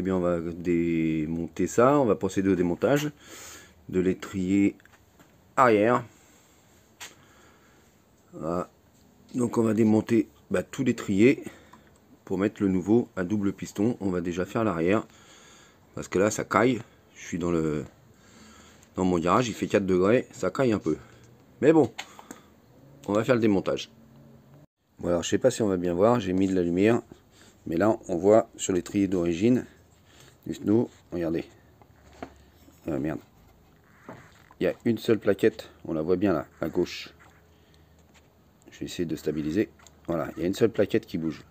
eh bien on va démonter ça. On va procéder au démontage de l'étrier arrière. Voilà. Donc on va démonter tout l'étrier pour mettre le nouveau à double piston. On va déjà faire l'arrière parce que là ça caille. Je suis dans mon garage, il fait 4 degrés, ça caille un peu. Mais bon, on va faire le démontage. Bon alors je sais pas si on va bien voir, j'ai mis de la lumière. Mais là on voit sur l'étrier d'origine du Snow, regardez. Merde. Il y a une seule plaquette, on la voit bien là, à gauche. Je vais essayer de stabiliser. Voilà, il y a une seule plaquette qui bouge.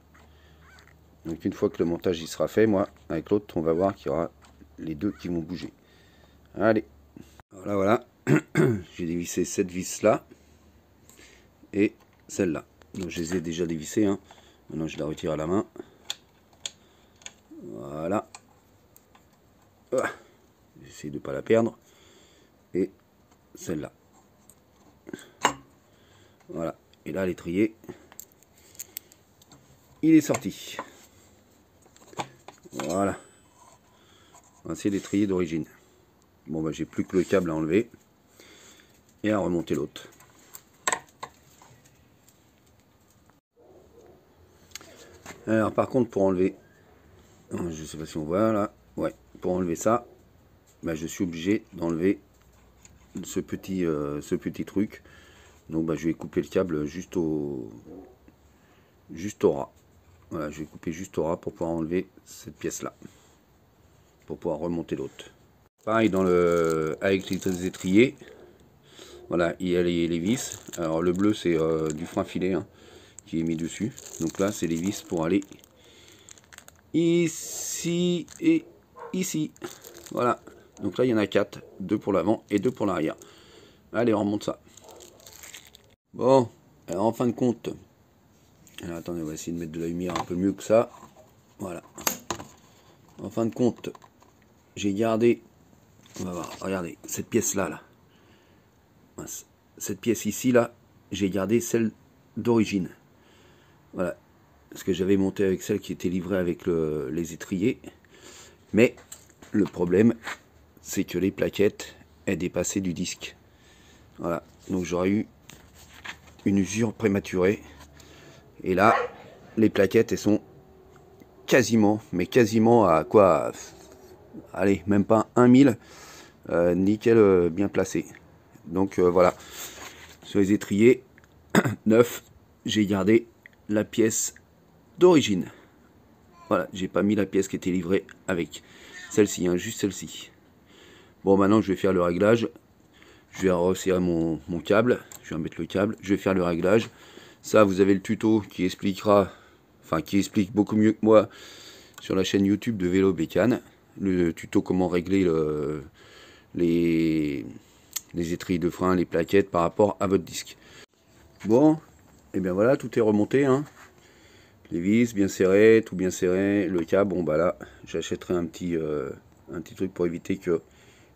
Donc une fois que le montage il sera fait, moi, avec l'autre, on va voir qu'il y aura les deux qui vont bouger. Allez. Voilà. J'ai dévissé cette vis là. Et celle-là. Donc je les ai déjà dévissées. Hein. Maintenant je la retire à la main. Voilà. J'essaie de ne pas la perdre. Et celle-là. Voilà. Et là l'étrier, il est sorti. Voilà. C'est l'étrier d'origine. Bon j'ai plus que le câble à enlever. Et à remonter l'autre. Alors par contre pour enlever, je sais pas si on voit là, ouais, pour enlever ça, je suis obligé d'enlever ce petit truc. Donc je vais couper le câble juste au ras. Voilà, je vais couper juste au ras pour pouvoir enlever cette pièce là, pour pouvoir remonter l'autre. Pareil avec les étriers. Voilà, il y a les vis. Alors le bleu c'est du frein filet hein, qui est mis dessus. Donc là c'est les vis pour aller ici et ici. Voilà. Donc là il y en a 4. 2 pour l'avant et 2 pour l'arrière. Allez, on remonte ça. Bon, alors en fin de compte, alors attendez, on va essayer de mettre de la lumière un peu mieux que ça. Voilà. En fin de compte, j'ai gardé, on va voir, regardez, cette pièce là. Cette pièce ici là, j'ai gardé celle d'origine. Voilà. Parce que j'avais monté avec celle qui était livrée avec les étriers. Mais le problème, c'est que les plaquettes, elles dépassaient du disque. Voilà. Donc j'aurais eu une usure prématurée. Et là, les plaquettes, elles sont quasiment, mais quasiment à quoi? Allez, même pas 1000. Nickel, bien placé. Donc voilà. Sur les étriers neufs, j'ai gardé la pièce d'origine. Voilà, j'ai pas mis la pièce qui était livrée avec celle-ci, hein, juste celle-ci. Bon, maintenant je vais faire le réglage. Je vais resserrer mon câble. Je vais remettre le câble. Je vais faire le réglage. Ça, vous avez le tuto qui expliquera, enfin qui explique beaucoup mieux que moi sur la chaîne YouTube de Vélo Bécane. Le tuto comment régler les étriers de frein, les plaquettes par rapport à votre disque. Bon, et bien voilà, tout est remonté. Hein. Les vis bien serrées, tout bien serré. Le câble, bon là, j'achèterai un petit truc pour éviter que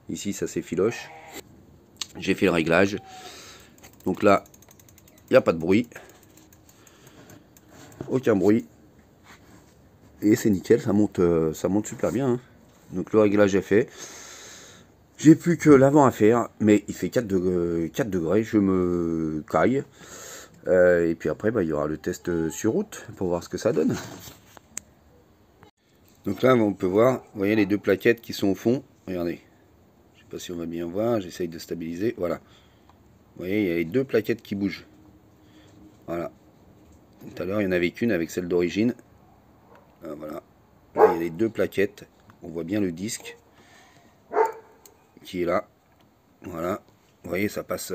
ici ça s'effiloche. J'ai fait le réglage. Donc là, il n'y a pas de bruit. Aucun bruit. Et c'est nickel, ça monte super bien. Hein. Donc le réglage est fait. J'ai plus que l'avant à faire, mais il fait 4 degrés, je me caille. Et puis après, il y aura le test sur route pour voir ce que ça donne. Donc là, on peut voir, vous voyez les deux plaquettes qui sont au fond. Regardez, je sais pas si on va bien voir, j'essaye de stabiliser. Voilà. Vous voyez, il y a les deux plaquettes qui bougent. Voilà. Tout à l'heure, il n'y en avait qu'une avec celle d'origine. Voilà. Là, il y a les deux plaquettes. On voit bien le disque qui est là. Voilà. Vous voyez, ça passe.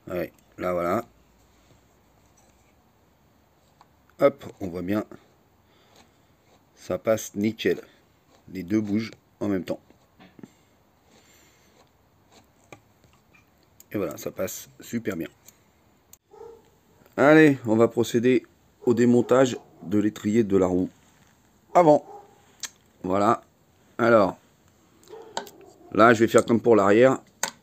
Ouais, là, voilà. Hop, on voit bien. Ça passe nickel. Les deux bougent en même temps. Et voilà, ça passe super bien. Allez, on va procéder au démontage de l'étrier de la roue avant. Voilà. Alors, là, je vais faire comme pour l'arrière.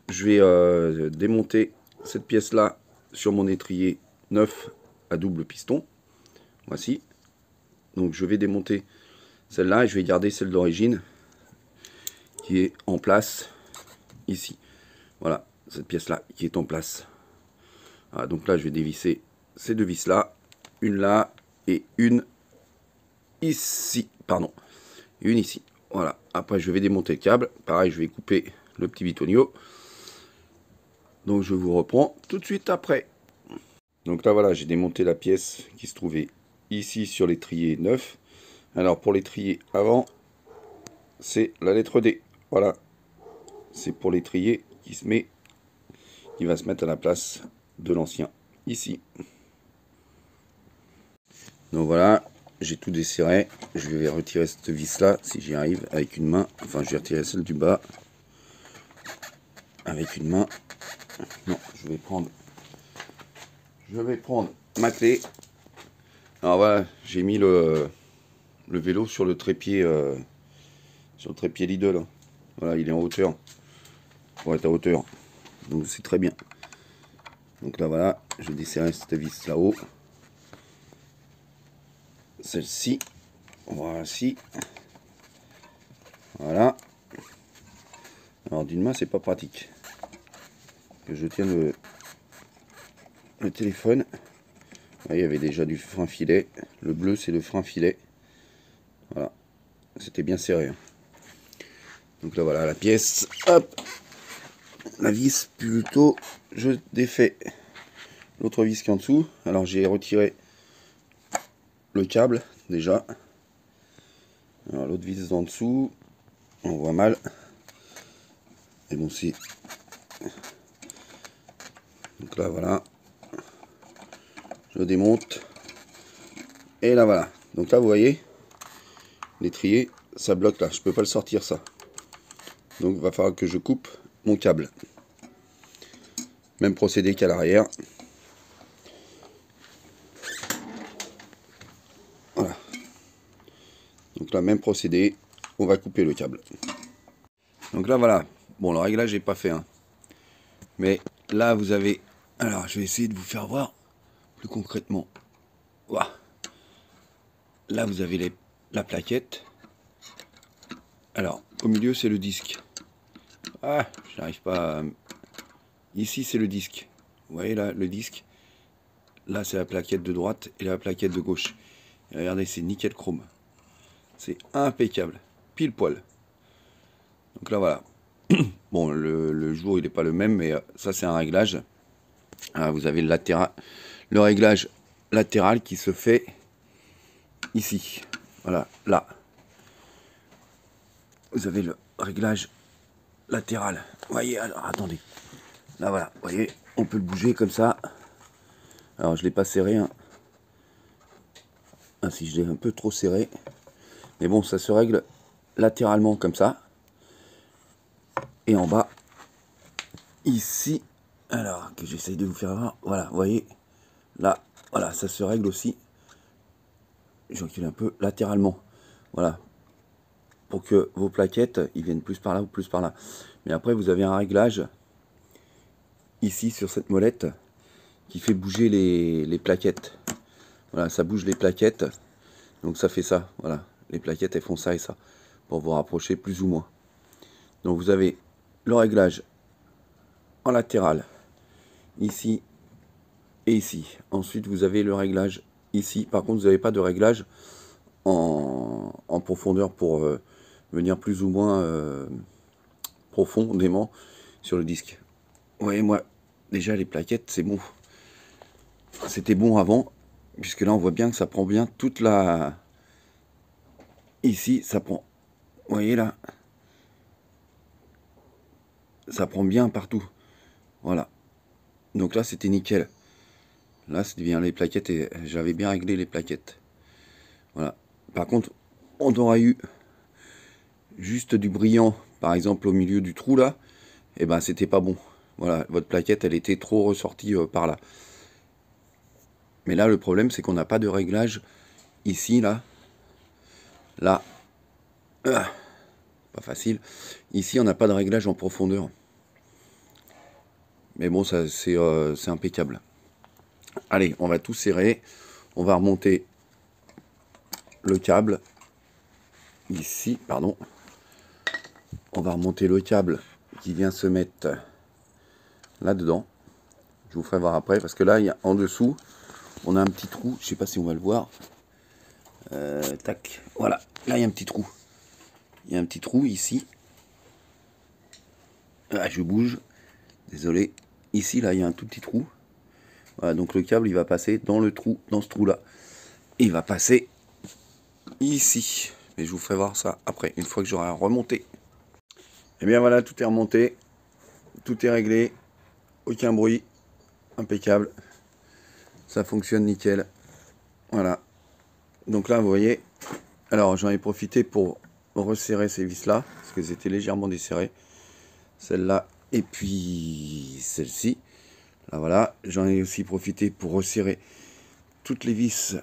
Je vais démonter cette pièce-là sur mon étrier neuf à double piston. Voici. Donc, je vais démonter celle-là, et je vais garder celle d'origine qui est en place ici. Voilà, cette pièce-là qui est en place. Voilà, donc là, je vais dévisser ces deux vis-là. Une là et une ici. Pardon. Une ici. Voilà. Après, je vais démonter le câble. Pareil, je vais couper le petit bitonio. Donc, je vous reprends tout de suite après. Donc là, voilà, j'ai démonté la pièce qui se trouvait ici sur l'étrier neuf. Alors, pour l'étrier avant, c'est la lettre D. Voilà. C'est pour l'étrier qui va se mettre à la place de l'ancien ici. Donc voilà, j'ai tout desserré. Je vais retirer cette vis là si j'y arrive avec une main. Enfin, je vais retirer celle du bas avec une main. Non, je vais prendre ma clé. Alors voilà, j'ai mis le vélo sur le trépied Lidl. Voilà, il est en hauteur. Pour être à hauteur. Donc c'est très bien. Donc là voilà, je desserre cette vis là-haut. Celle-ci. Voici. Voilà. Alors d'une main c'est pas pratique. Que je tienne le téléphone. Là, il y avait déjà du frein filet. Le bleu c'est le frein filet. Voilà. C'était bien serré. Donc là voilà la pièce. Hop. La vis plutôt. Je défais l'autre vis qui est en dessous. Alors j'ai retiré le câble déjà. Alors l'autre vis en dessous. On voit mal. Et bon c'est. Donc là voilà. Je démonte. Et là voilà. Donc là vous voyez. L'étrier, ça bloque là. Je peux pas le sortir ça. Donc il va falloir que je coupe mon câble. Même procédé qu'à l'arrière. Voilà. Donc là, même procédé. On va couper le câble. Donc là, voilà. Bon, le réglage n'est pas fait. Hein. Mais là, vous avez... Alors, je vais essayer de vous faire voir plus concrètement. Voilà. Là, vous avez la plaquette. Alors, au milieu, c'est le disque. Ah, je n'arrive pas à... Ici, c'est le disque. Vous voyez là, le disque. Là, c'est la plaquette de droite et la plaquette de gauche. Et regardez, c'est nickel chrome. C'est impeccable. Pile poil. Donc là, voilà. Bon, le jour, il n'est pas le même, mais ça, c'est un réglage. Alors, vous avez le réglage latéral qui se fait ici. Voilà, là. Vous avez le réglage latéral. Vous voyez, alors, attendez. Là, voilà. Vous voyez, on peut le bouger comme ça. Alors, je ne l'ai pas serré. Hein. Ah, si, je l'ai un peu trop serré. Mais bon, ça se règle latéralement comme ça. Et en bas, ici, alors que j'essaye de vous faire voir, voilà, vous voyez, là, voilà, ça se règle aussi. Je recule un peu latéralement, voilà, pour que vos plaquettes, ils viennent plus par là ou plus par là. Mais après, vous avez un réglage ici sur cette molette qui fait bouger les plaquettes. Voilà, ça bouge les plaquettes, donc ça fait ça, voilà, les plaquettes, elles font ça et ça, pour vous rapprocher plus ou moins. Donc vous avez le réglage en latéral, ici et ici. Ensuite, vous avez le réglage ici. Par contre, vous n'avez pas de réglage en profondeur pour venir plus ou moins profondément sur le disque. Vous voyez, moi, déjà, les plaquettes, c'est bon. C'était bon avant, puisque là, on voit bien que ça prend bien toute la... Ici, ça prend... Vous voyez, là, ça prend bien partout. Voilà. Donc là, c'était nickel. Là, c'est bien les plaquettes et j'avais bien réglé les plaquettes. Voilà. Par contre, on aurait eu juste du brillant, par exemple au milieu du trou là, et ben c'était pas bon. Voilà, votre plaquette, elle était trop ressortie par là. Mais là, le problème, c'est qu'on n'a pas de réglage ici, là. Là. Pas facile. Ici, on n'a pas de réglage en profondeur. Mais bon, ça c'est impeccable. Allez, on va tout serrer. On va remonter le câble. ici, pardon, on va remonter le câble qui vient se mettre là-dedans. Je vous ferai voir après, parce que là, il y a, en dessous, on a un petit trou. Je sais pas si on va le voir. Tac, voilà. Là, il y a un petit trou. Il y a un petit trou ici. Ah, je bouge. Désolé. Ici, là, il y a un tout petit trou. Voilà, donc le câble, il va passer dans le trou, dans ce trou-là. Il va passer ici. Mais je vous ferai voir ça après, une fois que j'aurai remonté. Et bien voilà, tout est remonté. Tout est réglé. Aucun bruit. Impeccable. Ça fonctionne nickel. Voilà. Donc là, vous voyez. Alors, j'en ai profité pour resserrer ces vis-là. Parce qu'elles étaient légèrement desserrées. Celle-là et puis celle-ci. Là, voilà. J'en ai aussi profité pour resserrer toutes les vis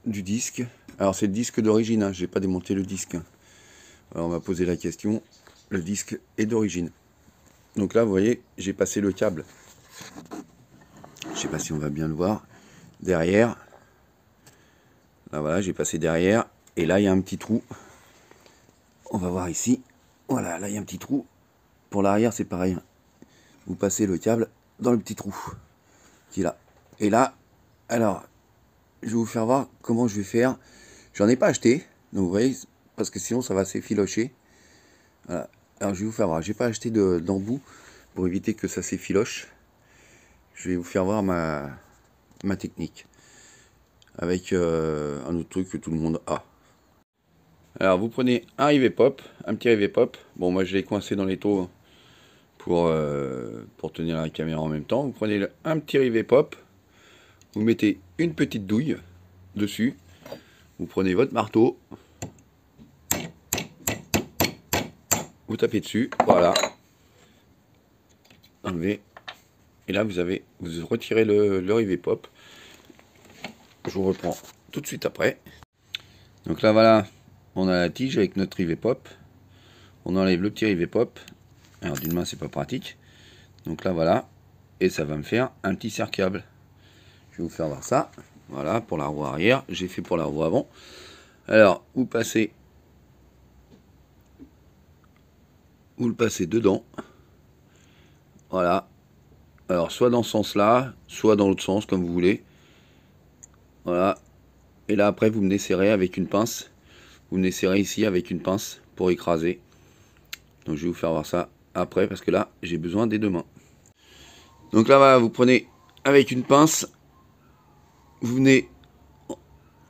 du disque. Alors, c'est le disque d'origine. Hein. J'ai pas démonté le disque. Alors, on m'a posé la question. Le disque est d'origine. Donc là, vous voyez, j'ai passé le câble. Je sais pas si on va bien le voir. Derrière. Là, voilà, j'ai passé derrière. Et là, il y a un petit trou. On va voir ici. Voilà, là, il y a un petit trou. Pour l'arrière, c'est pareil. Vous passez le câble dans le petit trou qui est là. Et là, alors, je vais vous faire voir comment je vais faire. J'en ai pas acheté. Donc, vous voyez, parce que sinon, ça va s'effilocher. Voilà. Alors, je vais vous faire voir. J'ai pas acheté d'embout pour éviter que ça s'effiloche. Je vais vous faire voir ma technique. Avec un autre truc que tout le monde a. Alors, vous prenez un rivet pop, un petit rivet pop. Bon, moi, je l'ai coincé dans les taux pour tenir la caméra en même temps. Vous prenez un petit rivet pop. Vous mettez une petite douille dessus. Vous prenez votre marteau. Vous tapez dessus. Voilà. Enlevez. Et là, vous retirez le rivet pop. Je vous reprends tout de suite après. Donc là, voilà. On a la tige avec notre rivet pop. On enlève le petit rivet pop. Alors d'une main, c'est pas pratique. Donc là, voilà. Et ça va me faire un petit serre-câble. Je vais vous faire voir ça. Voilà, pour la roue arrière. J'ai fait pour la roue avant. Alors, vous le passez dedans. Voilà. Alors, soit dans ce sens-là, soit dans l'autre sens, comme vous voulez. Voilà. Et là, après, vous me desserrez avec une pince. Vous me desserrez ici avec une pince pour écraser. Donc, je vais vous faire voir ça après, parce que là, j'ai besoin des deux mains. Donc là, voilà, vous prenez avec une pince. Vous venez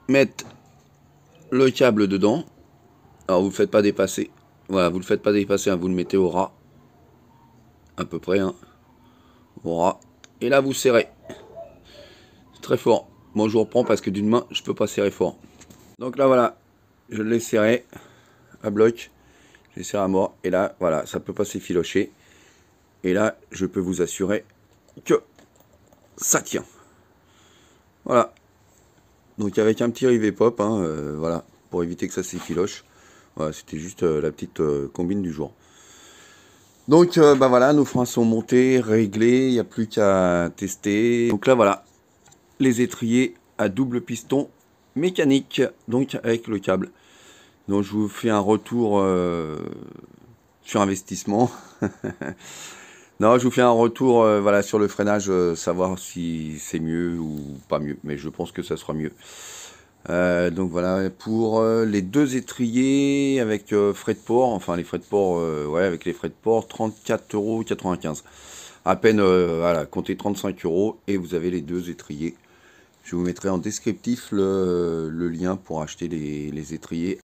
mettre le câble dedans. Alors, vous ne le faites pas dépasser. Voilà, vous ne le faites pas dépasser, hein, vous le mettez au ras. À peu près, hein. Au ras. Et là, vous serrez. C'est très fort. Moi, je vous reprends parce que d'une main, je ne peux pas serrer fort. Donc là, voilà. Je l'ai serré à bloc. Je l'ai serré à mort. Et là, voilà, ça ne peut pas s'effilocher. Et là, je peux vous assurer que ça tient. Voilà. Donc avec un petit rivet pop, hein, voilà, pour éviter que ça s'effiloche. Voilà, c'était juste la petite combine du jour. Donc bah voilà, nos freins sont montés, réglés, il n'y a plus qu'à tester. Donc là voilà, les étriers à double piston mécanique, donc avec le câble. Donc je vous fais un retour sur investissement. Non, je vous fais un retour voilà, sur le freinage, savoir si c'est mieux ou pas mieux. Mais je pense que ça sera mieux. Donc voilà, pour les deux étriers avec frais de port, enfin les frais de port, ouais, avec les frais de port, 34,95 €. À peine, voilà, comptez 35 € et vous avez les deux étriers. Je vous mettrai en descriptif le lien pour acheter les étriers